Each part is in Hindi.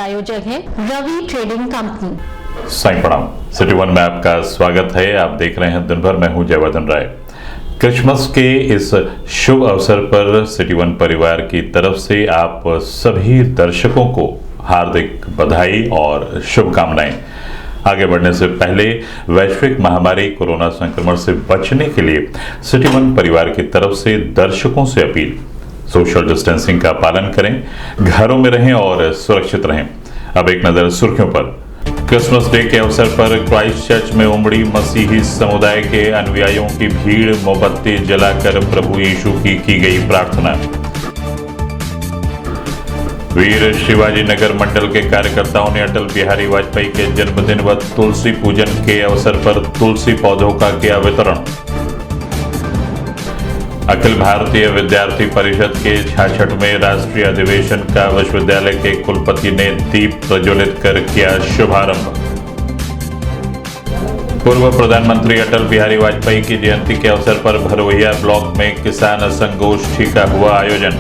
प्रायोजक है रवि ट्रेडिंग कंपनी। साईं प्रणाम। सिटी वन में आपका स्वागत है। आप देख रहे हैं दिन भर। मैं हूं जयवर्धन राय। क्रिसमस के इस शुभ अवसर पर सिटी वन परिवार की तरफ से आप सभी दर्शकों को हार्दिक बधाई और शुभकामनाएं। आगे बढ़ने से पहले वैश्विक महामारी कोरोना संक्रमण से बचने के लिए सिटी वन परिवार की तरफ से दर्शकों से अपील, सोशल डिस्टेंसिंग का पालन करें, घरों में रहें और सुरक्षित रहें। अब एक नजर सुर्खियों पर। क्रिसमस डे के अवसर पर क्राइस्ट चर्च में उमड़ी मसीही समुदाय के अनुयायियों की भीड़। मोमबत्ती जलाकर प्रभु यीशु की गई प्रार्थना। वीर शिवाजी नगर मंडल के कार्यकर्ताओं ने अटल बिहारी वाजपेयी के जन्मदिन व तुलसी पूजन के अवसर पर तुलसी पौधों का किया वितरण। अखिल भारतीय विद्यार्थी परिषद के 66वें राष्ट्रीय अधिवेशन का विश्वविद्यालय के कुलपति ने दीप प्रज्वलित कर किया शुभारंभ। पूर्व प्रधानमंत्री अटल बिहारी वाजपेयी की जयंती के अवसर पर भरोहिया ब्लॉक में किसान संगोष्ठी का हुआ आयोजन।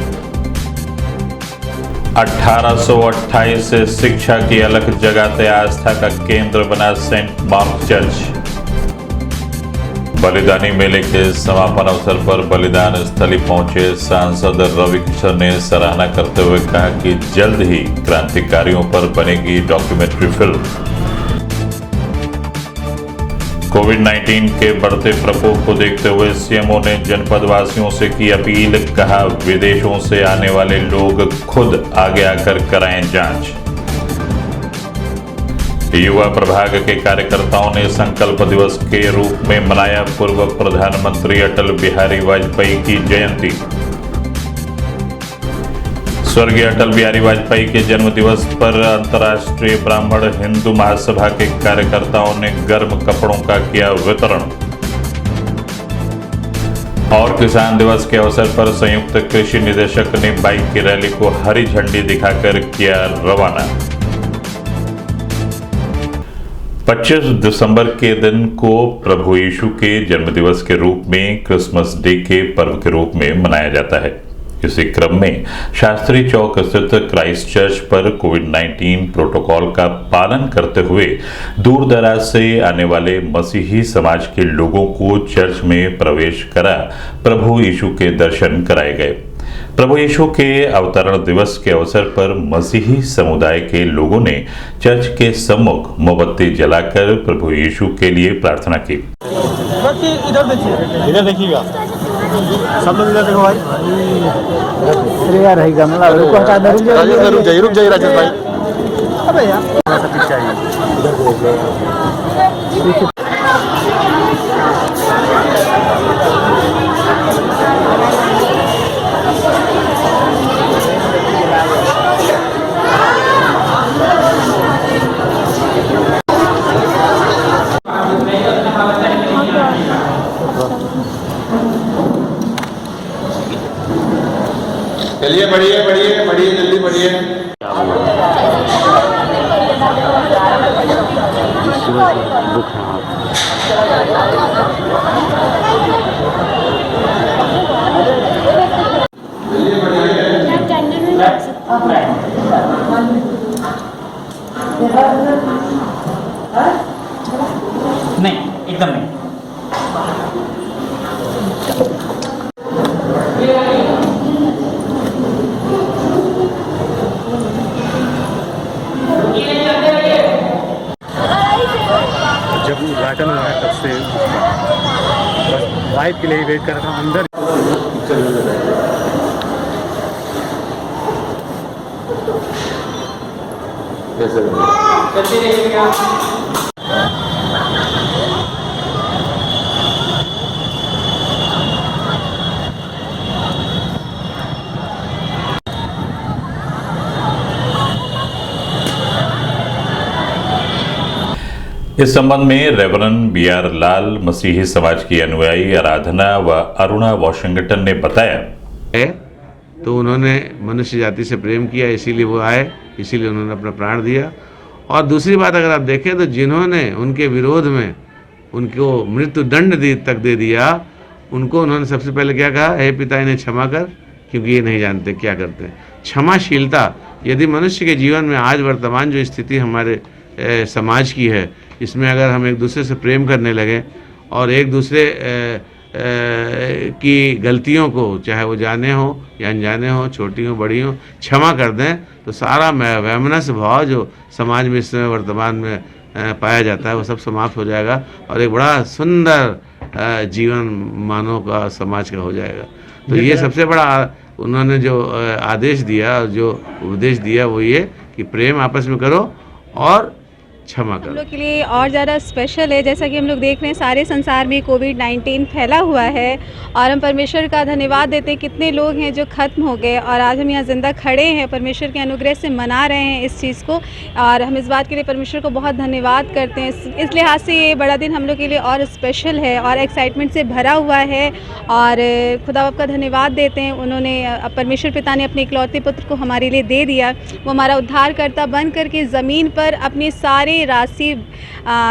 1828 से शिक्षा की अलख जगाते आस्था का केंद्र बना सेंट मार्क चर्च। बलिदानी मेले के समापन अवसर पर बलिदान स्थली पहुंचे सांसद रवि किशन ने सराहना करते हुए कहा कि जल्द ही क्रांतिकारियों पर बनेगी डॉक्यूमेंट्री फिल्म। कोविड-19 के बढ़ते प्रकोप को देखते हुए सीएमओ ने जनपद वासियों से की अपील, कहा विदेशों से आने वाले लोग खुद आगे आकर कराएं जांच। युवा प्रभाग के कार्यकर्ताओं ने संकल्प दिवस के रूप में मनाया पूर्व प्रधानमंत्री अटल बिहारी वाजपेयी की जयंती। स्वर्गीय अटल बिहारी वाजपेयी के जन्म दिवस पर अंतर्राष्ट्रीय ब्राह्मण हिंदू महासभा के कार्यकर्ताओं ने गर्म कपड़ों का किया वितरण। और किसान दिवस के अवसर पर संयुक्त कृषि निदेशक ने बाइक की रैली को हरी झंडी दिखाकर किया रवाना। 25 दिसंबर के दिन को प्रभु यीशु के जन्मदिवस के रूप में क्रिसमस डे के पर्व के रूप में मनाया जाता है। इसी क्रम में शास्त्री चौक स्थित क्राइस्ट चर्च पर कोविड-19 प्रोटोकॉल का पालन करते हुए दूर दराज से आने वाले मसीही समाज के लोगों को चर्च में प्रवेश करा प्रभु यीशु के दर्शन कराए गए। प्रभु यीशु के अवतरण दिवस के अवसर पर मसीही समुदाय के लोगों ने चर्च के सम्मुख मोमबत्ती जलाकर प्रभु यीशु के लिए प्रार्थना की। इधर देखिएगा, सब लोग इधर देखो भाई। अरे यार है गमला, रुको हटा दे, रुक जाइए राजेश भाई। अबे यार थोड़ा सा पीछे आइए, इधर देखो। चलिए बढ़िए बढ़िए बढ़िए, जल्दी बढ़िए। नहीं, एकदम नहीं। जब उद्घाटन हुआ है तब से बस वाइफ के लिए वेट कर रहा हूँ अंदर। इस संबंध में रेवरेंड BR लाल मसीही समाज की अनुयायी आराधना व अरुणा वॉशिंगटन ने बताया है, तो उन्होंने मनुष्य जाति से प्रेम किया, इसीलिए वो आए, इसीलिए उन्होंने अपना प्राण दिया। और दूसरी बात अगर आप देखें तो जिन्होंने उनके विरोध में उनको मृत्यु दंड तक दे दिया, उनको उन्होंने सबसे पहले क्या कहा, हे पिता इन्हें क्षमा कर, क्योंकि ये नहीं जानते क्या करते हैं। क्षमाशीलता, यदि मनुष्य के जीवन में आज वर्तमान जो स्थिति हमारे समाज की है, इसमें अगर हम एक दूसरे से प्रेम करने लगें और एक दूसरे की गलतियों को, चाहे वो जाने हो या अनजाने हो, छोटी हो बड़ी हो, क्षमा कर दें, तो सारा वैमनस्य भाव जो समाज में इस समय वर्तमान में पाया जाता है वो सब समाप्त हो जाएगा और एक बड़ा सुंदर जीवन मानव का, समाज का हो जाएगा। तो ये सबसे बड़ा उन्होंने जो आदेश दिया और जो उपदेश दिया वो ये कि प्रेम आपस में करो और क्षमा करो। हम लोग के लिए और ज़्यादा स्पेशल है, जैसा कि हम लोग देख रहे हैं सारे संसार में कोविड-19 फैला हुआ है और हम परमेश्वर का धन्यवाद देते हैं। कितने लोग हैं जो ख़त्म हो गए और आज हम यहाँ ज़िंदा खड़े हैं, परमेश्वर के अनुग्रह से मना रहे हैं इस चीज़ को, और हम इस बात के लिए परमेश्वर को बहुत धन्यवाद करते हैं। इस लिहाज से ये बड़ा दिन हम लोग के लिए और स्पेशल है और एक्साइटमेंट से भरा हुआ है और खुदा बाप का धन्यवाद देते हैं। उन्होंने, परमेश्वर पिता ने अपने इकलौते पुत्र को हमारे लिए दे दिया। वो हमारा उद्धारकर्ता बन करके ज़मीन पर अपने सारे राशि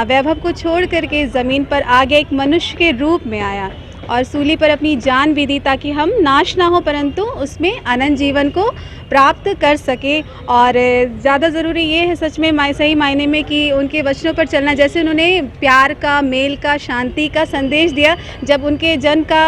वैभव को छोड़ करके ज़मीन पर आ गया, एक मनुष्य के रूप में आया और सूली पर अपनी जान भी दी ताकि हम नाश ना हो परंतु उसमें अनंत जीवन को प्राप्त कर सके। और ज़्यादा ज़रूरी ये है सच में सही मायने में कि उनके वचनों पर चलना। जैसे उन्होंने प्यार का, मेल का, शांति का संदेश दिया, जब उनके जन्म का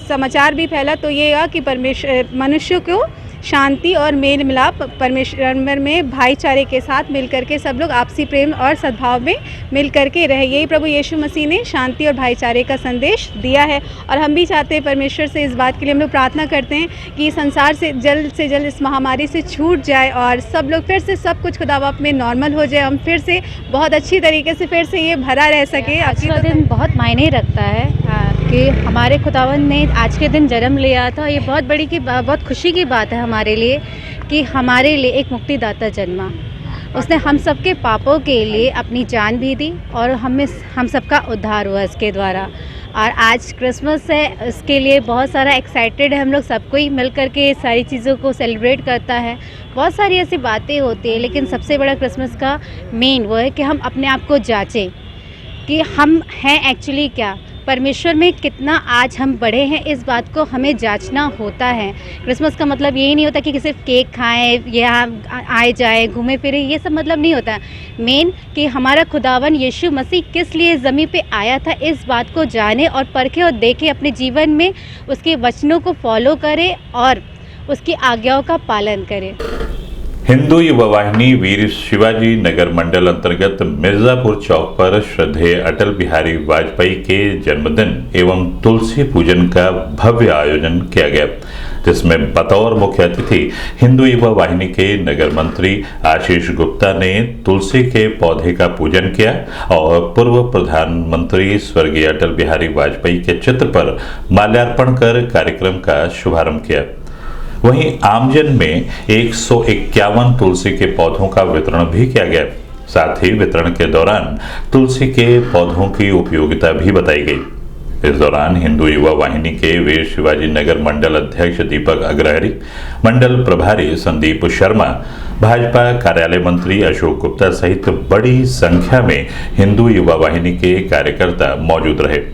समाचार भी फैला तो ये हुआ कि परमेश्वर मनुष्य को शांति और मेल मिलाप परमेश्वर में भाईचारे के साथ मिलकर के सब लोग आपसी प्रेम और सद्भाव में मिल करके रहे। यही प्रभु यीशु मसीह ने शांति और भाईचारे का संदेश दिया है और हम भी चाहते हैं, परमेश्वर से इस बात के लिए हम लोग प्रार्थना करते हैं कि संसार से जल्द इस महामारी से छूट जाए और सब लोग फिर से सब कुछ खुदा बाप में नॉर्मल हो जाए, हम फिर से बहुत अच्छी तरीके से फिर से ये भरा रह सके। आज का दिन बहुत मायने रखता है कि हमारे खुदावन ने आज के दिन जन्म लिया था। ये बहुत खुशी की बात है हमारे लिए कि हमारे लिए एक मुक्तिदाता जन्मा। उसने हम सबके पापों के लिए अपनी जान भी दी और हम सबका उद्धार हुआ इसके द्वारा। और आज क्रिसमस है, इसके लिए बहुत सारा एक्साइटेड है हम लोग, सबको ही मिल कर के सारी चीज़ों को सेलिब्रेट करता है। बहुत सारी ऐसी बातें होती है लेकिन सबसे बड़ा क्रिसमस का मेन वो है कि हम अपने आप को जांचें कि हम हैं एक्चुअली क्या, परमेश्वर में कितना आज हम बड़े हैं, इस बात को हमें जांचना होता है। क्रिसमस का मतलब यही नहीं होता कि सिर्फ केक खाएं, यहाँ आए जाए, घूमे फिरे, ये सब मतलब नहीं होता। मेन कि हमारा खुदावन यीशु मसीह किस लिए ज़मीन पे आया था, इस बात को जाने और परखे और देखे, अपने जीवन में उसके वचनों को फॉलो करें और उसकी आज्ञाओं का पालन करें। हिंदू युवा वाहिनी वीर शिवाजी नगर मंडल अंतर्गत मिर्जापुर चौक पर श्रद्धेय अटल बिहारी वाजपेयी के जन्मदिन एवं तुलसी पूजन का भव्य आयोजन किया गया, जिसमें बतौर मुख्य अतिथि हिंदू युवा वाहिनी के नगर मंत्री आशीष गुप्ता ने तुलसी के पौधे का पूजन किया और पूर्व प्रधानमंत्री स्वर्गीय अटल बिहारी वाजपेयी के चित्र पर माल्यार्पण कर कार्यक्रम का शुभारंभ किया। वहीं आमजन में 151 तुलसी के पौधों का वितरण भी किया गया। साथ ही वितरण के दौरान तुलसी के पौधों की उपयोगिता भी बताई गई। इस दौरान हिंदू युवा वाहिनी के वीर शिवाजी नगर मंडल अध्यक्ष दीपक अग्रहरी, मंडल प्रभारी संदीप शर्मा, भाजपा कार्यालय मंत्री अशोक गुप्ता सहित बड़ी संख्या में हिंदू युवा वाहिनी के कार्यकर्ता मौजूद रहे।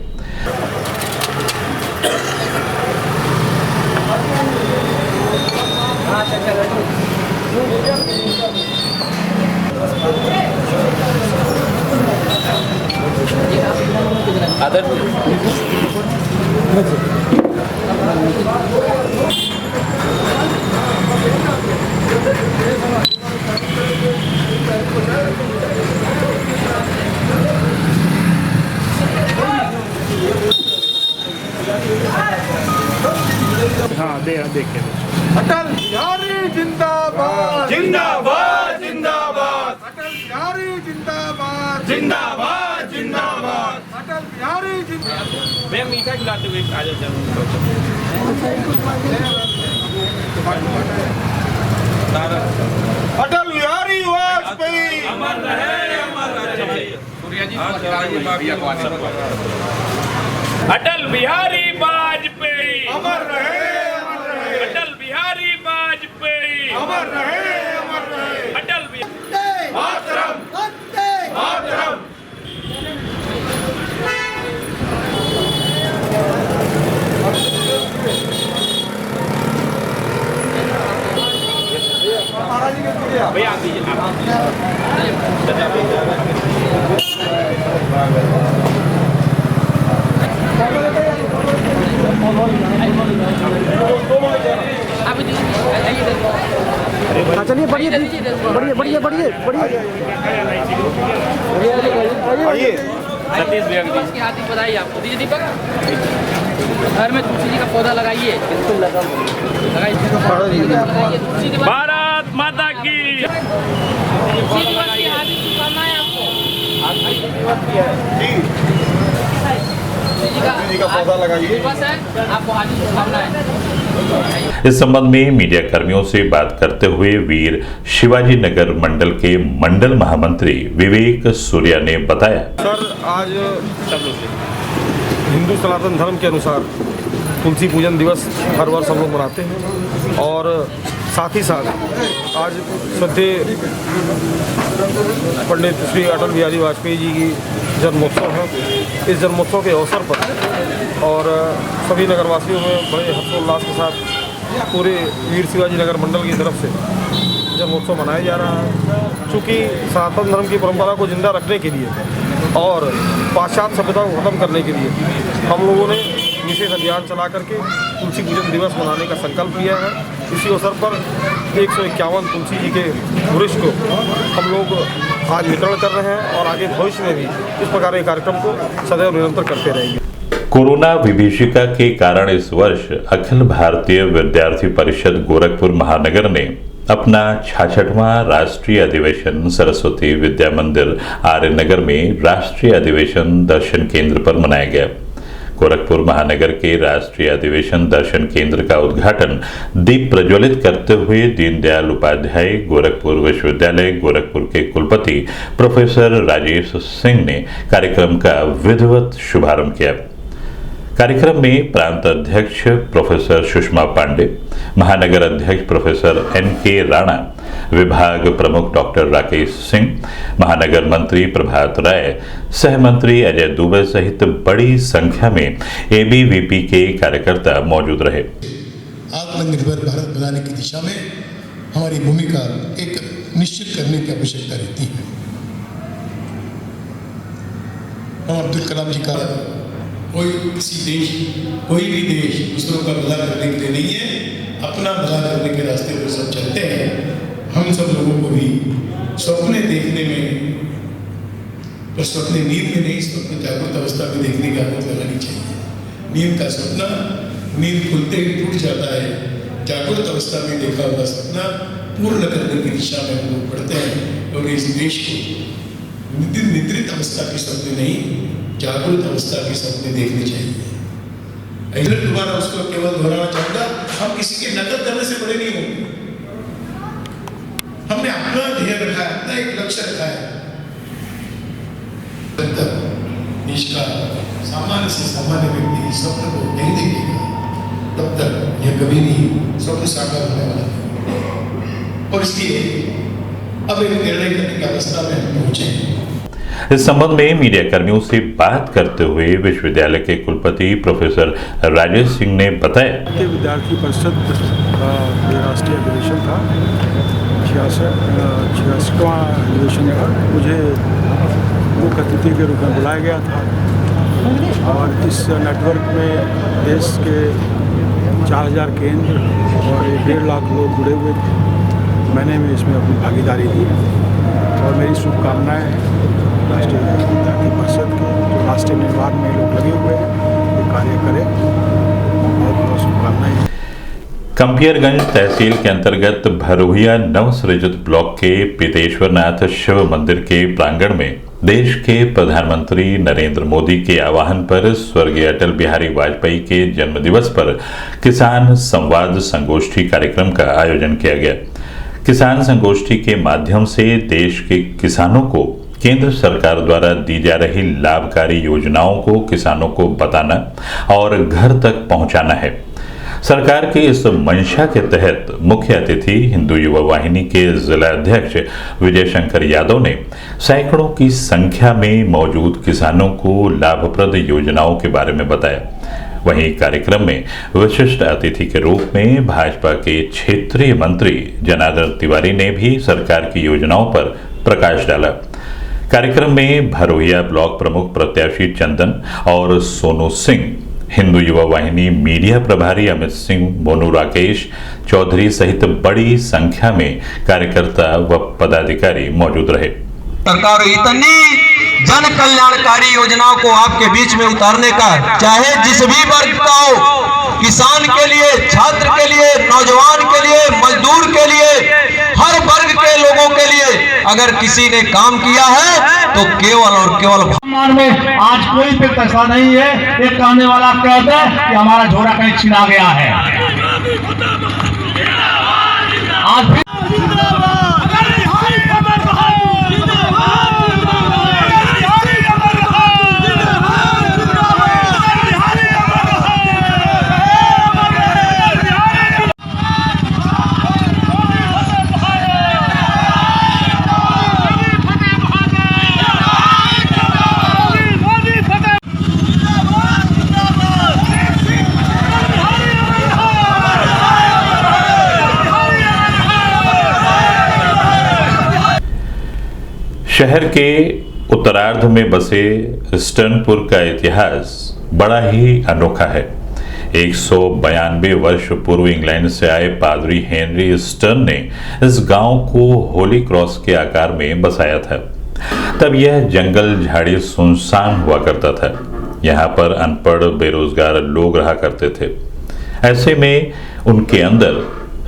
अटल बिहारी जिंदाबाद जिंदाबाद जिंदाबाद अटल बिहारी जिंदाबाद जिंदाबाद जिंदाबाद अटल बिहारी जिंदाबाद। मैं मीठा खिलाते हुए आ अटल बिहारी वाजपेयी अमर रहे, अमर रहे। अटल बिहारी वाजपेयी अमर रहे, अटल बिहारी वाजपेयी अमर रहे, अमर रहे। अटल बिहारी मातरम मातरम। चलिए बढ़िए बढ़िए बढ़िए बढ़िए बढ़िए आइए। सतीश भैया की हार्दिक बधाई आपको। दीजिए दीपक, घर में तुलसी जी का पौधा लगाइए, बिल्कुल लगाइए। भारत माता की हार्दिक शुभकामनाएं आपको। जी का पौधा लगाइए। आपको हार्दिक शुभकामनाएं। इस संबंध में मीडिया कर्मियों से बात करते हुए वीर शिवाजी नगर मंडल के मंडल महामंत्री विवेक सूर्या ने बताया, सर आज हिंदू सनातन धर्म के अनुसार तुलसी पूजन दिवस हर वर्ष हम लोग मनाते हैं और साथ ही साथ आज श्रद्धेय पंडित श्री अटल बिहारी वाजपेयी जी की जन्मोत्सव है। इस जन्मोत्सव के अवसर पर और सभी नगरवासियों में बड़े हर्षोल्लास के साथ पूरे वीर शिवाजी नगर मंडल की तरफ से जन्मोत्सव मनाया जा रहा है। चूँकि सनातन धर्म की परंपरा को जिंदा रखने के लिए और पाश्चात्य सभ्यता को खत्म करने के लिए हम लोगों ने विशेष अभियान चला करके तुलसी पूजन दिवस मनाने का संकल्प लिया है। इसी अवसर पर 151 तुलसी जी के वृक्ष को हम लोग आज वितरण कर रहे हैं और आगे भविष्य में भी इस प्रकार के कार्यक्रम को सदैव निरंतर करते रहेंगे। कोरोना विभीषिका के कारण इस वर्ष अखिल भारतीय विद्यार्थी परिषद गोरखपुर महानगर ने अपना 66वां राष्ट्रीय अधिवेशन सरस्वती विद्या मंदिर आर्य नगर में राष्ट्रीय अधिवेशन दर्शन केंद्र पर मनाया गया। गोरखपुर महानगर के राष्ट्रीय अधिवेशन दर्शन केंद्र का उद्घाटन दीप प्रज्वलित करते हुए दीनदयाल उपाध्याय गोरखपुर विश्वविद्यालय गोरखपुर के कुलपति प्रोफेसर राजेश सिंह ने कार्यक्रम का विधिवत शुभारंभ किया। कार्यक्रम में प्रांत अध्यक्ष प्रोफेसर सुषमा पांडे, महानगर अध्यक्ष प्रोफेसर NK राणा, विभाग प्रमुख डॉक्टर राकेश सिंह, महानगर मंत्री प्रभात राय, सह मंत्री अजय दुबे सहित बड़ी संख्या में ABVP के कार्यकर्ता मौजूद रहे। आत्मनिर्भर भारत बनाने की दिशा में हमारी भूमिका एक निश्चित करने की आवश्यकता रहती है। हम अब्दुल कलाम जी का कोई भी देश दूसरों का भला करने के लिए नहीं है, अपना भला करने के रास्ते पर सब चलते हैं। हम सब लोगों को भी सपने देखने में, पर सपने नींद में नहीं, सपने जागृत अवस्था में देखने की आदत लगानी चाहिए। नींद का सपना नींद खुलते ही टूट जाता है। जागृत अवस्था में देखा हुआ सपना पूर्ण करने की दिशा में हम लोग बढ़ते हैं और इस देश को निद्रित अवस्था के सपने नहीं, जागृत अवस्था के सपने देखने चाहिए। इधर दोबारा उसको केवल दोहराना चाहूंगा, हम किसी के नकल करने से बड़े नहीं होंगे। हमने अपना ध्येय रखा है, अपना एक लक्ष्य रखा है। जब तक देश का सामान्य से सामान्य व्यक्ति स्वप्न को नहीं देखेगा, तब तक यह कभी नहीं स्वप्न साकार होने वाला है। और इसलिए अब एक निर्णय करने की अवस्था में हम पहुंचे हैं। इस संबंध में मीडिया कर्मियों से बात करते हुए विश्वविद्यालय के कुलपति प्रोफेसर राजेश सिंह ने बताया, विद्यार्थी परिषद का राष्ट्रीय अधिवेशन था, 66वां अधिवेशन था। मुझे मुख्य अतिथि के रूप में बुलाया गया था और इस नेटवर्क में देश के 4000 केंद्र और 1.5 लाख लोग जुड़े हुए थे। मैंने भी इसमें अपनी भागीदारी दी और मेरी शुभकामनाएं राष्ट्रीय विद्यार्थी परिषद के जो राष्ट्रीय निर्माण में लोग लगे हुए हैं, ये कार्य करें और बहुत शुभकामनाएं। कंपियरगंज तहसील के अंतर्गत भरोहिया नवसृजित ब्लॉक के पीतेश्वरनाथ शिव मंदिर के प्रांगण में देश के प्रधानमंत्री नरेंद्र मोदी के आह्वान पर स्वर्गीय अटल बिहारी वाजपेयी के जन्मदिवस पर किसान संवाद संगोष्ठी कार्यक्रम का आयोजन किया गया। किसान संगोष्ठी के माध्यम से देश के किसानों को केंद्र सरकार द्वारा दी जा रही लाभकारी योजनाओं को किसानों को बताना और घर तक पहुंचाना है। सरकार की इस मंशा के तहत मुख्य अतिथि हिंदू युवा वाहिनी के जिला अध्यक्ष विजय शंकर यादव ने सैकड़ों की संख्या में मौजूद किसानों को लाभप्रद योजनाओं के बारे में बताया। वहीं कार्यक्रम में विशिष्ट अतिथि के रूप में भाजपा के क्षेत्रीय मंत्री जनार्दन तिवारी ने भी सरकार की योजनाओं पर प्रकाश डाला। कार्यक्रम में भरोहिया ब्लॉक प्रमुख प्रत्याशी चंदन और सोनू सिंह, हिंदू युवा वाहिनी मीडिया प्रभारी अमित सिंह, मोनू राकेश चौधरी सहित बड़ी संख्या में कार्यकर्ता व पदाधिकारी मौजूद रहे। सरकार इतनी जन कल्याणकारी योजनाओं को आपके बीच में उतारने का, चाहे जिस भी वर्ग का हो, किसान के लिए, छात्र के लिए, नौजवान के लिए, मजदूर के लिए, हर वर्ग के लोगों के लिए अगर किसी ने काम किया है तो केवल और केवल में आज कोई पे पैसा नहीं है। एक कहने वाला कहता है कि हमारा झोरा कहीं छिना गया है। आज शहर के उत्तरार्ध में बसे स्टर्नपुर का इतिहास बड़ा ही अनोखा है। 192 वर्ष पूर्व इंग्लैंड से आए पादरी हेनरी स्टर्न ने इस गांव को होली क्रॉस के आकार में बसाया था। तब यह जंगल झाड़ी सुनसान हुआ करता था। यहाँ पर अनपढ़ बेरोजगार लोग रहा करते थे। ऐसे में उनके अंदर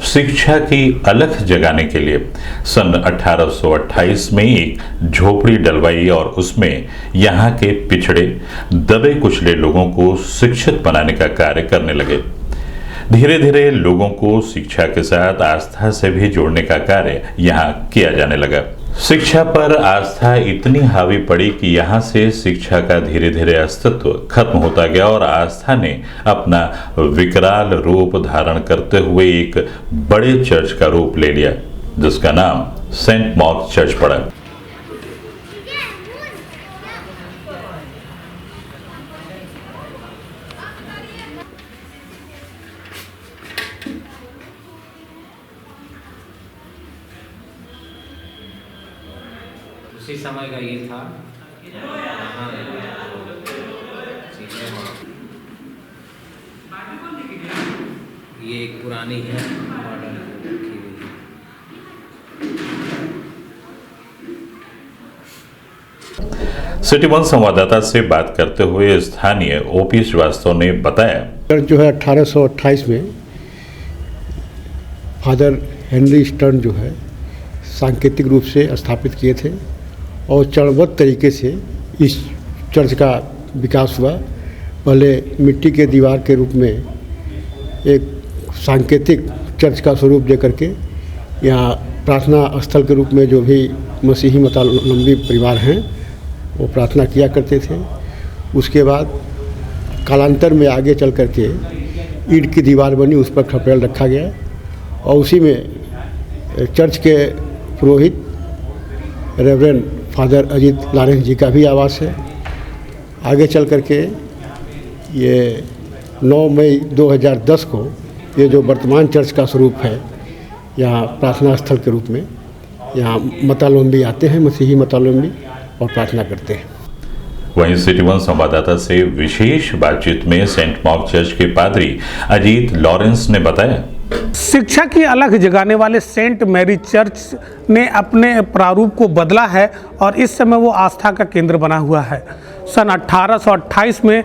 शिक्षा की अलख जगाने के लिए सन 1828 में एक झोपड़ी डलवाई और उसमें यहाँ के पिछड़े दबे कुचले लोगों को शिक्षित बनाने का कार्य करने लगे। धीरे धीरे लोगों को शिक्षा के साथ आस्था से भी जोड़ने का कार्य यहाँ किया जाने लगा। शिक्षा पर आस्था इतनी हावी पड़ी कि यहाँ से शिक्षा का धीरे धीरे अस्तित्व खत्म होता गया और आस्था ने अपना विकराल रूप धारण करते हुए एक बड़े चर्च का रूप ले लिया, जिसका नाम सेंट मार्क चर्च पड़ा। उसी समय का ये था। ये एक पुरानी है, सिटी वन संवाददाता से बात करते हुए स्थानीय ओपी श्रीवास्तव ने बताया, जो है 1828 में फादर हेनरी स्टर्न जो है सांकेतिक रूप से स्थापित किए थे और चरणबद्ध तरीके से इस चर्च का विकास हुआ। पहले मिट्टी के दीवार के रूप में एक सांकेतिक चर्च का स्वरूप दे करके यहाँ प्रार्थना स्थल के रूप में जो भी मसीही मतावलंबी परिवार हैं वो प्रार्थना किया करते थे। उसके बाद कालांतर में आगे चल करके ईंट की दीवार बनी, उस पर खपरेल रखा गया और उसी में चर्च के पुरोहित रेवरेंड फादर अजीत लॉरेंस जी का भी आवास है। आगे चल करके ये 9 मई 2010 को ये जो वर्तमान चर्च का स्वरूप है, यहाँ प्रार्थना स्थल के रूप में यहाँ मतावलंबी आते हैं, मसीही मतावलंबी, और प्रार्थना करते हैं। वहीं सिटी वन संवाददाता से विशेष बातचीत में सेंट मार्क चर्च के पादरी अजीत लॉरेंस ने बताया, शिक्षा की अलख जगाने वाले सेंट मैरी चर्च ने अपने प्रारूप को बदला है और इस समय वो आस्था का केंद्र बना हुआ है। सन 1828 में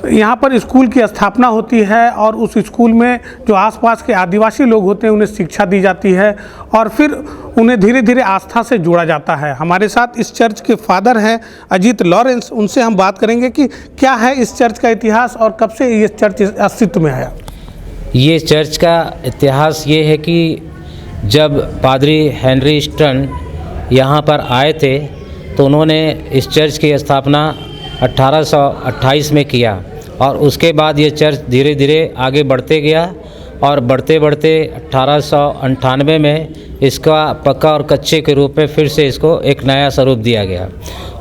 यहाँ पर स्कूल की स्थापना होती है और उस स्कूल में जो आसपास के आदिवासी लोग होते हैं उन्हें शिक्षा दी जाती है और फिर उन्हें धीरे धीरे आस्था से जोड़ा जाता है। हमारे साथ इस चर्च के फादर हैं अजीत लॉरेंस, उनसे हम बात करेंगे कि क्या है इस चर्च का इतिहास और कब से ये चर्च अस्तित्व में आया। ये चर्च का इतिहास ये है कि जब पादरी हेनरी स्टर्न यहाँ पर आए थे तो उन्होंने इस चर्च की स्थापना 1828 में किया और उसके बाद ये चर्च धीरे धीरे आगे बढ़ते गया और बढ़ते बढ़ते 1898 में इसका पक्का और कच्चे के रूप में फिर से इसको एक नया स्वरूप दिया गया।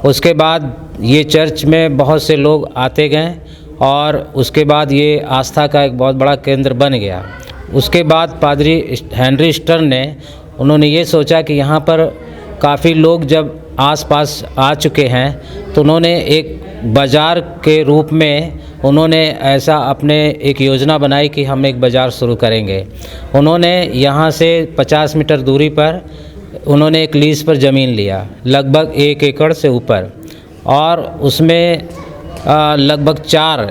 उसके बाद ये चर्च में बहुत से लोग आते गए और उसके बाद ये आस्था का एक बहुत बड़ा केंद्र बन गया। उसके बाद पादरी हेनरी स्टर्न ने उन्होंने ये सोचा कि यहाँ पर काफ़ी लोग जब आसपास आ चुके हैं तो उन्होंने एक बाज़ार के रूप में उन्होंने ऐसा अपने एक योजना बनाई कि हम एक बाज़ार शुरू करेंगे। उन्होंने यहाँ से 50 मीटर दूरी पर उन्होंने एक लीज पर ज़मीन लिया, लगभग 1 एकड़ से ऊपर, और उसमें लगभग 4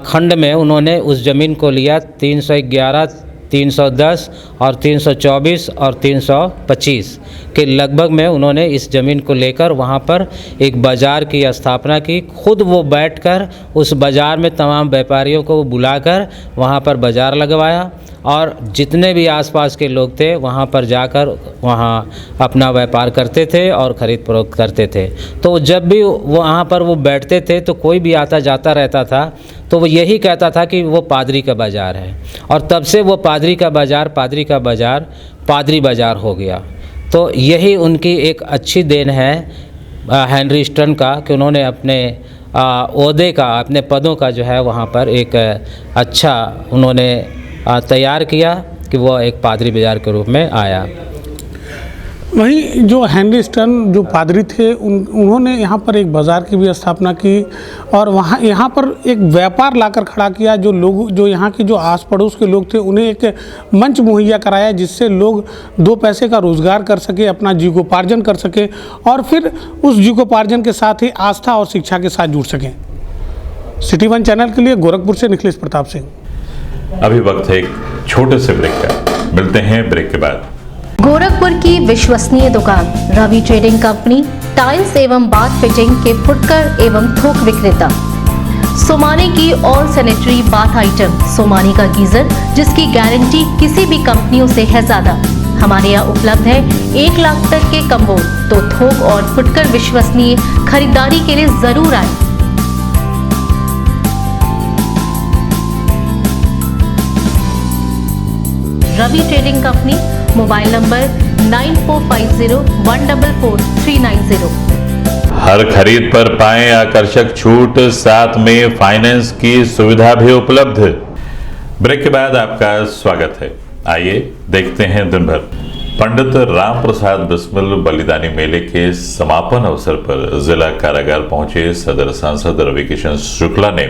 खंड में उन्होंने उस ज़मीन को लिया। 311, 310 और 324 और 325 के लगभग में उन्होंने इस ज़मीन को लेकर वहाँ पर एक बाज़ार की स्थापना की। खुद वो बैठकर उस बाज़ार में तमाम व्यापारियों को बुलाकर वहाँ पर बाज़ार लगवाया और जितने भी आसपास के लोग थे वहाँ पर जाकर वहाँ अपना व्यापार करते थे और ख़रीद फरोख्त करते थे। तो जब भी वहाँ पर वो बैठते थे तो कोई भी आता जाता रहता था तो वो यही कहता था कि वो पादरी का बाज़ार है, और तब से वो पादरी का बाज़ार पादरी बाज़ार हो गया। तो यही उनकी एक अच्छी देन है हेनरी स्टर्न का कि उन्होंने अपने ओहदे का, अपने पदों का जो है वहाँ पर एक अच्छा उन्होंने तैयार किया कि वह एक पादरी बाज़ार के रूप में आया। वहीं जो हेनरी स्टर्न जो पादरी थे उन्होंने यहाँ पर एक बाज़ार की भी स्थापना की और यहाँ पर एक व्यापार लाकर खड़ा किया। जो लोग, जो यहाँ की जो आस पड़ोस के लोग थे, उन्हें एक मंच मुहैया कराया जिससे लोग 2 पैसे का रोज़गार कर सके, अपना जीविकोपार्जन कर सके और फिर उस जीविकोपार्जन के साथ ही आस्था और शिक्षा के साथ जुड़ सकें। सिटी 1 चैनल के लिए गोरखपुर से निखिलेश प्रताप सिंह। अभी वक्त है एक छोटे से ब्रेक का, मिलते हैं ब्रेक के बाद। गोरखपुर की विश्वसनीय दुकान रवि ट्रेडिंग कंपनी, टाइल्स एवं बाथ फिटिंग के फुटकर एवं थोक विक्रेता। सोमानी की all sanitary bath item, Somani का गीजर जिसकी गारंटी किसी भी कंपनियों से है ज्यादा। हमारे यहाँ उपलब्ध है 1 लाख तक के कम्बोर्ड। तो थोक और फुटकर विश्वसनीय खरीदारी के लिए जरूर आए। Ravi trading company, mobile number 9450144390। हर खरीद पर पाएं आकर्षक छूट, साथ में फाइनेंस की सुविधा भी उपलब्ध। ब्रेक के बाद आपका स्वागत है। आइए देखते हैं दिन भर। पंडित राम प्रसाद बिस्मिल बलिदानी मेले के समापन अवसर पर जिला कारागार पहुंचे सदर सांसद रविकिशन शुक्ला ने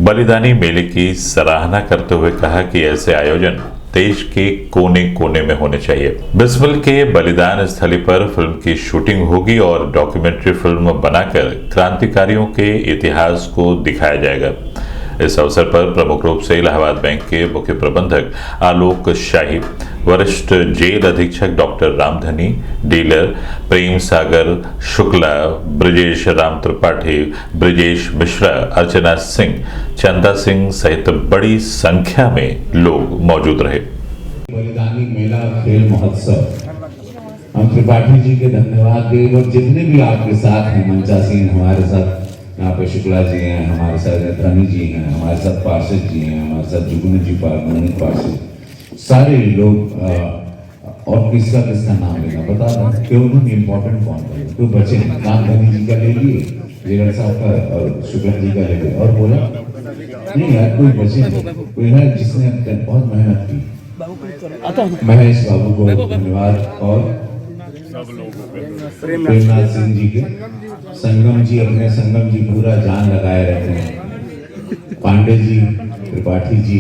बलिदानी मेले की सराहना करते हुए कहा कि ऐसे आयोजन देश के कोने कोने में होने चाहिए। बिस्मिल के बलिदान स्थली पर फिल्म की शूटिंग होगी और डॉक्यूमेंट्री फिल्म बनाकर क्रांतिकारियों के इतिहास को दिखाया जाएगा। इस अवसर पर प्रमुख रूप से इलाहाबाद बैंक के मुख्य प्रबंधक आलोक शाही, वरिष्ठ जेल अधीक्षक डॉक्टर रामधनी, डीलर प्रेम सागर शुक्ला, ब्रजेश राम त्रिपाठी, ब्रजेश मिश्रा, अर्चना सिंह, चंदा सिंह सहित बड़ी संख्या में लोग मौजूद रहे। बलिदानी मेला खेल महोत्सव, हम त्रिपाठी जी के धन्यवाद दें और जितने भी आपके साथ हैं, मंचा सिंह हमारे साथ, यहाँ पे शुक्ला जी हैं, हमारे साथ धनी जी हैं, हमारे साथ पार्षद जी हैं, हमारे साथ जुगनू जी पार्षद, सारे लोग। और किसका नाम लेना बता रहा क्यों उन्होंने इम्पोर्टेंट कौन है, तो बचे नाम धनी जी का ले लिए, जेलर साहब का और शुक्ला जी का ले लिए, और बोला नहीं यार कोई बचे नहीं, कोई है जिसने बहुत मेहनत की। महेश बाबू को धन्यवाद और प्रेमनाथ सिंह जी के, संगम जी अपने संगम जी पूरा जान लगाए रहते हैं। पांडे जी, त्रिपाठी जी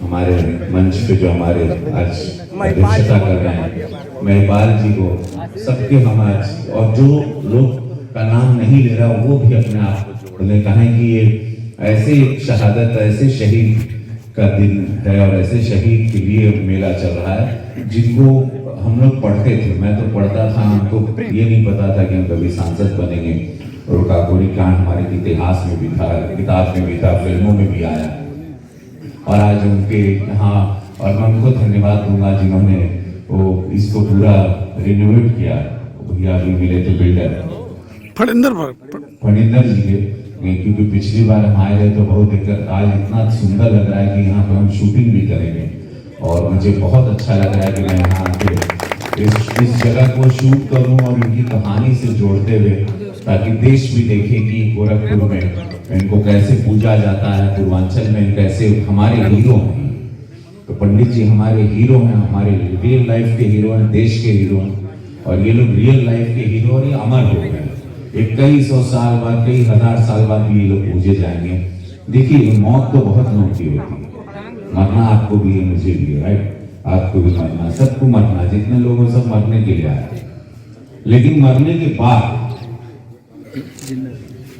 हमारे मंच पे जो हमारे आज अध्यक्षता कर रहे हैं, महिपाल जी को, सबके हम आज, और जो लोग का नाम नहीं ले रहा वो भी अपने आप उन्हें कहें कि ये ऐसे शहादत, ऐसे शहीद का दिन है और ऐसे शहीद के लिए मेला चल रहा है जिनको हम लोग पढ़ते थे। मैं तो पढ़ता था, हमको ये नहीं पता था कि हम कभी सांसद बनेंगे। और काकोरी कांड हमारे इतिहास में भी था, किताब में भी था, फिल्मों में भी आया, और आज उनके यहाँ, और मैं उनको धन्यवाद दूंगा जिन्होंने वो इसको पूरा रिनोवेट किया। भैया अभी मिले थे बिल्डर फणिंदर जी के, क्योंकि पिछली बार हम आए थे तो बहुत दिक्कत, आज इतना सुंदर लग रहा है कि यहाँ पे हम शूटिंग भी करेंगे और मुझे बहुत अच्छा लग रहा है कि मैं यहाँ पे इस जगह को शूट करूँ और इनकी कहानी से जोड़ते हुए, ताकि देश भी देखे कि गोरखपुर में इनको कैसे पूजा जाता है, पूर्वांचल में कैसे हमारे हीरो हैं। तो पंडित जी हमारे हीरो हैं, हमारे रियल लाइफ के हीरो हैं, देश के हीरो हैं, और ये लोग रियल लाइफ के हीरो और ये अमर हो गए। एक कई सौ साल बाद, कई हजार साल बाद भी ये लोग पूजे जाएंगे। देखिए मौत तो बहुत लोगों की होती है, मरना आपको भी है, मुझे भी है, राइट, आपको भी मरना, सबको मरना, जितने लोगों सब मरने के लिए आए, लेकिन मरने के बाद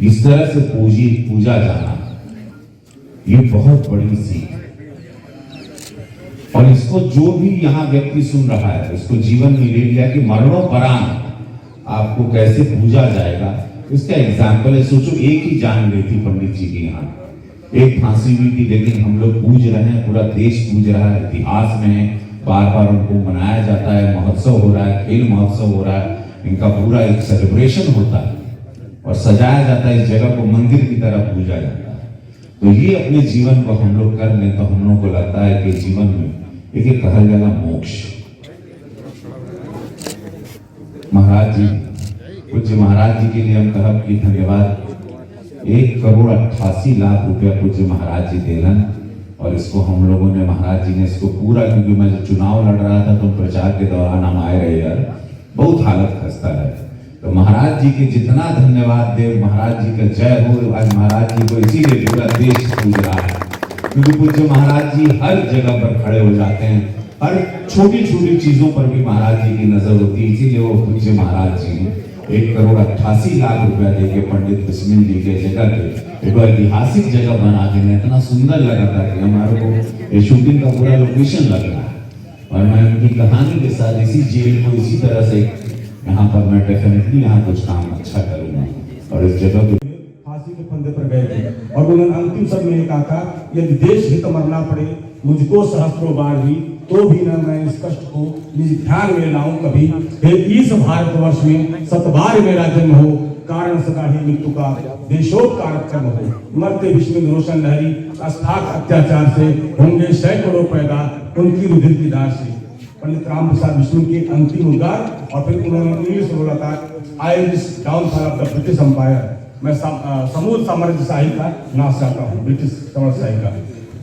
इस तरह से पूजा जाना ये बहुत बड़ी सीख है। और इसको जो भी यहाँ व्यक्ति सुन रहा है इसको जीवन में ले लिया कि मरणोपरांत आपको कैसे पूजा जाएगा। इसका एग्जाम्पल है, सोचो एक ही जान गई थी पंडित जी की, यहाँ एक फांसी हुई थी, लेकिन हम लोग पूज रहे हैं, पूरा देश पूज रहा है, इतिहास में है, बार बार उनको मनाया जाता है, महोत्सव हो रहा है, खेल महोत्सव हो रहा है, इनका पूरा एक सेलिब्रेशन होता है और सजाया जाता है, इस जगह को मंदिर की तरह पूजा जाता है। तो ये अपने जीवन को हम लोग कर लें तो हम लोगों को लगता है कि जीवन में एक कहा जाएगा मोक्ष। महाराज जी, पूज्य महाराज जी के लिए हम कहब कि धन्यवाद। 1,88,00,000 रुपया पूज्य महाराज जी देलन, और इसको हम लोगों ने, महाराज जी ने इसको पूरा, क्योंकि मैं जब चुनाव लड़ रहा था तो प्रचार के दौरान हम आए रहे यार, बहुत हालत खस्ता है। तो महाराज जी के जितना धन्यवाद दे, महाराज जी का जय हो। आज महाराज जी को इसीलिए पूरा देश पूज रहा है, क्योंकि पूज्य महाराज जी हर जगह पर खड़े हो जाते हैं, हर छोटी छोटी चीजों पर भी महाराज जी की नजर होती है, इसीलिए वो पूज्य महाराज जी ने 1,88,00,000 रुपया देके पंडित बिस्मिल जी के जगह पे एक ऐतिहासिक जगह बना देना, इतना सुंदर लगा था कि हमारे को ये शूटिंग का पूरा लोकेशन लग रहा है। और मैं उनकी कहानी के साथ इसी जेल को इसी तरह से यहाँ पर मैं डेफिनेटली यहाँ कुछ काम अच्छा करूँगा। और इस जगह पे फांसी के फंदे पर गए थे और उन्होंने अंतिम शब्द में कहा था, यदि देश हित मरना पड़े मुझको सहस्त्रों बार भी, तो भी न मैं इस कष्ट को निज ध्यान में लाऊं कभी। इस भारतवर्ष में सतबार मेरा जन्म हो, कारण सका ही मृत्यु का देशोपकार कर्म हो। मरते विश्व में रोशन लहरी अस्थाक अत्याचार से होंगे सैकड़ों पैदा उनकी रुधिर की धार से। पंडित राम प्रसाद बिस्मिल के अंतिम उद्गार, और फिर उन्होंने इंग्लिश में बोला था, I wish downfall of the British empire. मैं समूल साम्राज्यशाही का नाश चाहता हूँ, ब्रिटिश साम्राज्यशाही का।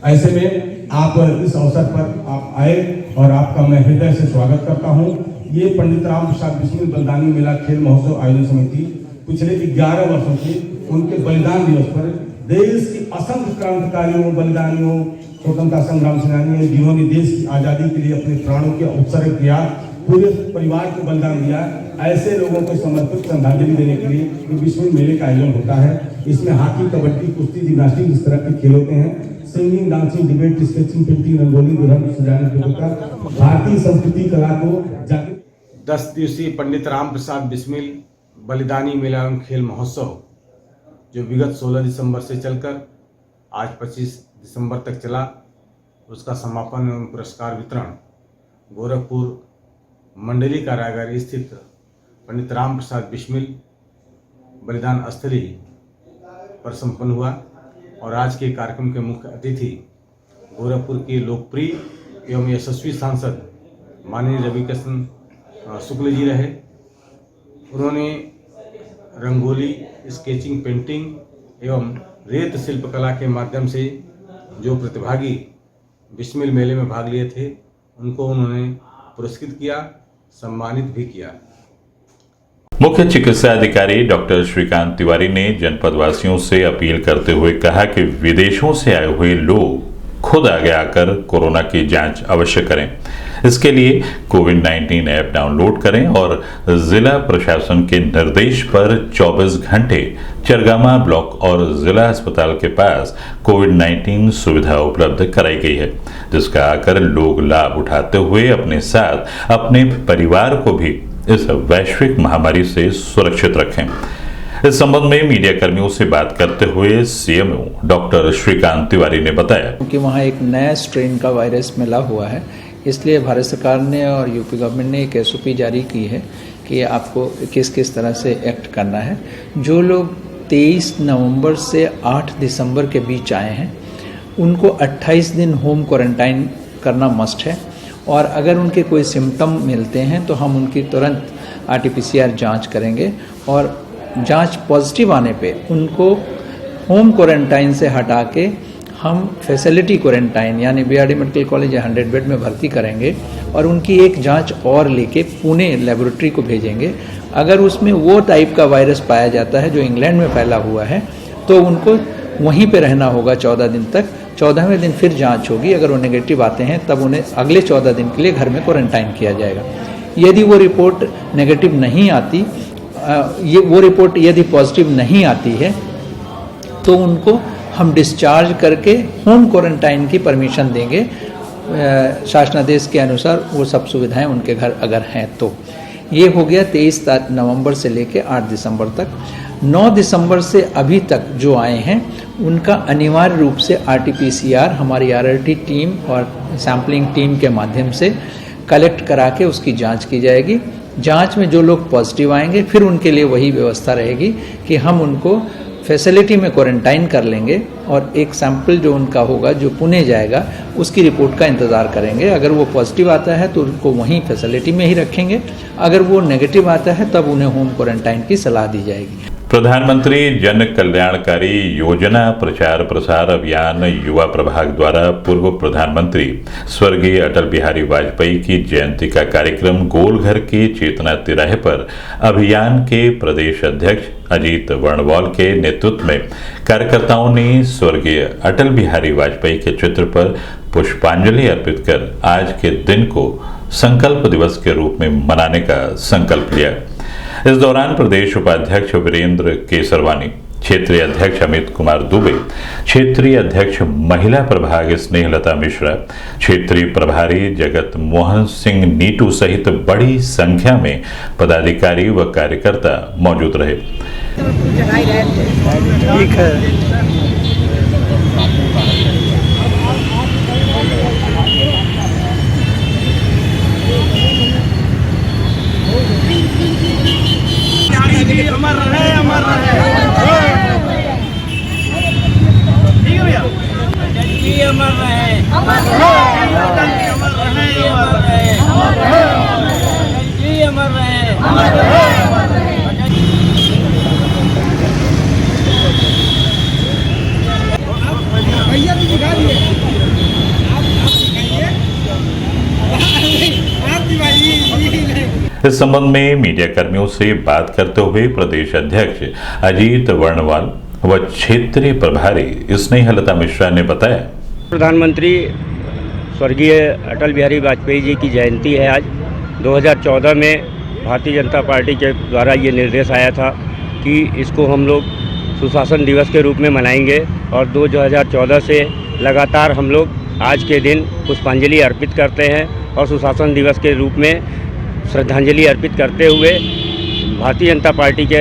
ऐसे में आप इस अवसर पर आप आए और आपका मैं हृदय से स्वागत करता हूँ। ये पंडित राम प्रसाद बिस्मिल बलिदानी मेला खेल महोत्सव आयोजन समिति पिछले 11 वर्षों से उनके बलिदान दिवस पर देश की असंख्य क्रांतिकारियों, बलिदानियों, स्वतंत्रता संग्राम सेनानियों, जिन्होंने देश की आजादी के लिए अपने प्राणों के उत्सर्ग किया, पूरे परिवार को बलिदान दिया, ऐसे लोगों को समर्पित श्रद्धांजलि देने के लिए ये बिस्मिल मेले का आयोजन होता है। इसमें हॉकी, कबड्डी, कुश्ती, जिम्नास्टिक, इस तरह के खेल होते हैं। Singing, dancing, debate, sketching, painting, rangoli, दुल्हन सजाने प्रतियोगिता, भारतीय संस्कृति कला को जागृत। 10 दिवसीय पंडित राम प्रसाद बिस्मिल बलिदानी मेला एवं खेल महोत्सव जो विगत 16 दिसंबर से चलकर आज 25 दिसंबर तक चला, उसका समापन एवं पुरस्कार वितरण गोरखपुर मंडली कारागार स्थित पंडित राम प्रसाद बिस्मिल बलिदान स्थली पर संपन्न हुआ। और आज के कार्यक्रम के मुख्य अतिथि गोरखपुर के लोकप्रिय एवं यशस्वी सांसद माननीय रविकिशन शुक्ल जी रहे। उन्होंने रंगोली, स्केचिंग, पेंटिंग एवं रेत शिल्पकला के माध्यम से जो प्रतिभागी बिस्मिल मेले में भाग लिए थे उनको उन्होंने पुरस्कृत किया, सम्मानित भी किया। मुख्य चिकित्सा अधिकारी डॉक्टर श्रीकांत तिवारी ने जनपद वासियों से अपील करते हुए कहा कि विदेशों से आए हुए लोग खुद आगे आकर कोरोना की जांच अवश्य करें। इसके लिए कोविड-19 ऐप डाउनलोड करें और जिला प्रशासन के निर्देश पर 24 घंटे चरगामा ब्लॉक और जिला अस्पताल के पास कोविड-19 सुविधा उपलब्ध कराई गई है, जिसका आकर लोग लाभ उठाते हुए अपने साथ अपने परिवार को भी इस वैश्विक महामारी से सुरक्षित रखें। इस संबंध में मीडिया कर्मियों से बात करते हुए सीएमओ डॉक्टर श्रीकांत तिवारी ने बताया कि वहाँ एक नया स्ट्रेन का वायरस मिला हुआ है, इसलिए भारत सरकार ने और यूपी गवर्नमेंट ने एक SOP जारी की है कि आपको किस किस तरह से एक्ट करना है। जो लोग 23 नवंबर से 8 दिसंबर के बीच आए हैं उनको 28 दिन होम क्वारंटाइन करना मस्ट है, और अगर उनके कोई सिम्टम मिलते हैं तो हम उनकी तुरंत RT-PCR जांच करेंगे और जांच पॉजिटिव आने पे उनको होम क्वारंटाइन से हटा के हम फैसिलिटी क्वारंटाइन यानी बीआरडी मेडिकल कॉलेज या 100 बेड में भर्ती करेंगे और उनकी एक जांच और लेके पुणे लेबोरेटरी को भेजेंगे। अगर उसमें वो टाइप का वायरस पाया जाता है जो इंग्लैंड में फैला हुआ है तो उनको वहीं पे रहना होगा 14 दिन तक। 14वें दिन फिर जांच होगी, अगर वो नेगेटिव आते हैं तब उन्हें अगले 14 दिन के लिए घर में क्वारंटाइन किया जाएगा। यदि वो रिपोर्ट नेगेटिव नहीं आती, वो रिपोर्ट यदि पॉजिटिव नहीं आती है तो उनको हम डिस्चार्ज करके होम क्वारंटाइन की परमिशन देंगे शासनादेश के अनुसार, वो सब सुविधाएं उनके घर अगर हैं तो। ये हो गया 23 नवंबर से लेकर 8 दिसंबर तक। 9 दिसंबर से अभी तक जो आए हैं उनका अनिवार्य रूप से RT-PCR हमारी RRT टीम और सैम्पलिंग टीम के माध्यम से कलेक्ट करा के उसकी जांच की जाएगी। जांच में जो लोग पॉजिटिव आएंगे फिर उनके लिए वही व्यवस्था रहेगी कि हम उनको फैसिलिटी में क्वारंटाइन कर लेंगे और एक सैंपल जो उनका होगा जो पुणे जाएगा उसकी रिपोर्ट का इंतज़ार करेंगे। अगर वो पॉजिटिव आता है तो उनको वहीं फैसिलिटी में ही रखेंगे, अगर वो नेगेटिव आता है तब उन्हें होम क्वारंटाइन की सलाह दी जाएगी। प्रधानमंत्री जन कल्याणकारी योजना प्रचार प्रसार अभियान युवा प्रभाग द्वारा पूर्व प्रधानमंत्री स्वर्गीय अटल बिहारी वाजपेयी की जयंती का कार्यक्रम गोलघर के चेतना तिराहे पर अभियान के प्रदेश अध्यक्ष अजीत वर्णवाल के नेतृत्व में कार्यकर्ताओं ने स्वर्गीय अटल बिहारी वाजपेयी के चित्र पर पुष्पांजलि अर्पित कर आज के दिन को संकल्प दिवस के रूप में मनाने का संकल्प लिया। इस दौरान प्रदेश उपाध्यक्ष वीरेंद्र केसरवानी, क्षेत्रीय अध्यक्ष अमित कुमार दुबे, क्षेत्रीय अध्यक्ष महिला प्रभाग स्नेहलता मिश्रा, क्षेत्रीय प्रभारी जगत मोहन सिंह नीटू सहित बड़ी संख्या में पदाधिकारी व कार्यकर्ता मौजूद रहे। ठीक है। अमर रहे, अमर रहे। ठीक है भैया, जी अमर रहे, अमर रहे, अमर रहे, अमर रहे, जी अमर रहे, अमर रहे। भैया भी दिखा दिए, आप दिखाइए। इस संबंध में मीडिया कर्मियों से बात करते हुए प्रदेश अध्यक्ष अजीत वर्णवाल व क्षेत्रीय प्रभारी स्नेहलता मिश्रा ने बताया, प्रधानमंत्री स्वर्गीय अटल बिहारी वाजपेयी जी की जयंती है आज। 2014 में भारतीय जनता पार्टी के द्वारा ये निर्देश आया था कि इसको हम लोग सुशासन दिवस के रूप में मनाएंगे और 2014 से लगातार हम लोग आज के दिन पुष्पांजलि अर्पित करते हैं और सुशासन दिवस के रूप में श्रद्धांजलि अर्पित करते हुए भारतीय जनता पार्टी के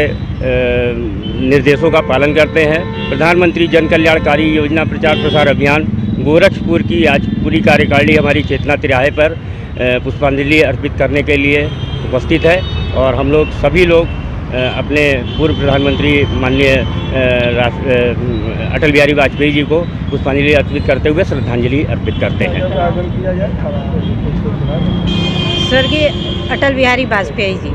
निर्देशों का पालन करते हैं। प्रधानमंत्री जन कल्याणकारी योजना प्रचार प्रसार अभियान गोरखपुर की आज पूरी कार्यकारिणी हमारी चेतना तिराहे पर पुष्पांजलि अर्पित करने के लिए उपस्थित है और हम लोग सभी लोग अपने पूर्व प्रधानमंत्री माननीय अटल बिहारी वाजपेयी जी को पुष्पांजलि अर्पित करते हुए श्रद्धांजलि अर्पित करते हैं। स्वर्गीय अटल बिहारी वाजपेयी जी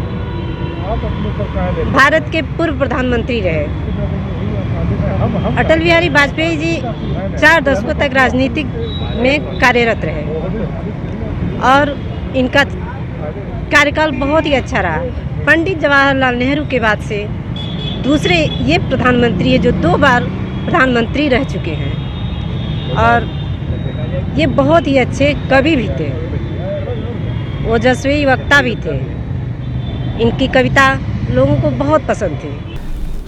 भारत के पूर्व प्रधानमंत्री रहे। अटल बिहारी वाजपेयी जी 4 दशकों तक राजनीतिक में कार्यरत रहे और इनका कार्यकाल बहुत ही अच्छा रहा। पंडित जवाहरलाल नेहरू के बाद से दूसरे ये प्रधानमंत्री है जो 2 बार प्रधानमंत्री रह चुके हैं और ये बहुत ही अच्छे कवि भी थे, ओजस्वी वक्ता भी थे। इनकी कविता लोगों को बहुत पसंद थी।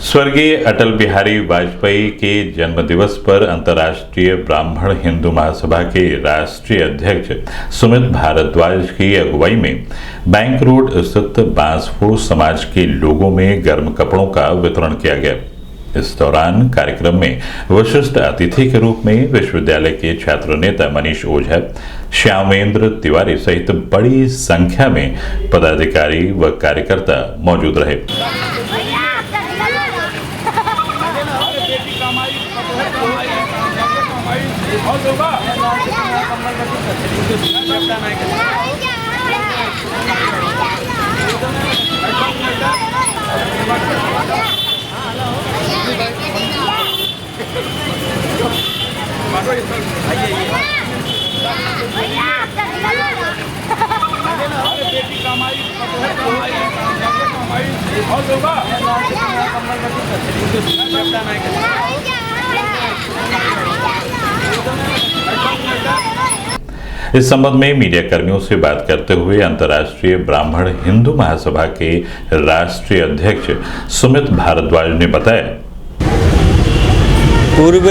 स्वर्गीय अटल बिहारी वाजपेयी के जन्म दिवस पर अंतर्राष्ट्रीय ब्राह्मण हिंदू महासभा के राष्ट्रीय अध्यक्ष सुमित भारद्वाज की अगुवाई में बैंक रोड स्थित बांसफोड़ समाज के लोगों में गर्म कपड़ों का वितरण किया गया। इस दौरान कार्यक्रम में विशिष्ट अतिथि के रूप में विश्वविद्यालय के छात्र नेता मनीष ओझा, श्यामेंद्र तिवारी सहित बड़ी संख्या में पदाधिकारी व कार्यकर्ता मौजूद रहे। इस संबंध में मीडिया कर्मियों से बात करते हुए अंतर्राष्ट्रीय ब्राह्मण हिंदू महासभा के राष्ट्रीय अध्यक्ष सुमित भारद्वाज ने बताया, पूर्व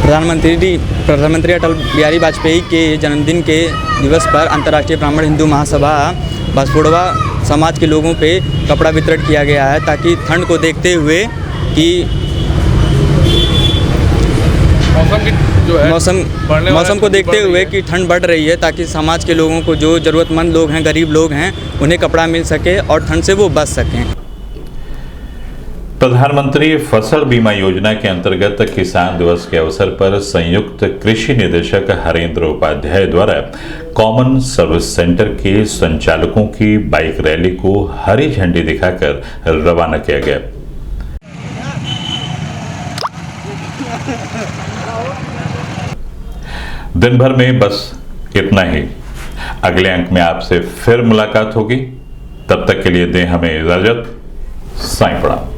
प्रधानमंत्री अटल बिहारी वाजपेयी के जन्मदिन के दिवस पर अंतर्राष्ट्रीय ब्राह्मण हिंदू महासभा बांसफोड़वा समाज के लोगों पे कपड़ा वितरण किया गया है, ताकि ठंड को देखते हुए कि मौसम को देखते हुए कि ठंड बढ़ रही है, ताकि समाज के लोगों को, जो ज़रूरतमंद लोग हैं, गरीब लोग हैं, उन्हें कपड़ा मिल सके और ठंड से वो बच सकें। प्रधानमंत्री फसल बीमा योजना के अंतर्गत किसान दिवस के अवसर पर संयुक्त कृषि निदेशक हरेंद्र उपाध्याय द्वारा कॉमन सर्विस सेंटर के संचालकों की बाइक रैली को हरी झंडी दिखाकर रवाना किया गया। दिन भर में बस इतना ही। अगले अंक में आपसे फिर मुलाकात होगी। तब तक के लिए दें हमें इजाजत। साईं प्रणाम।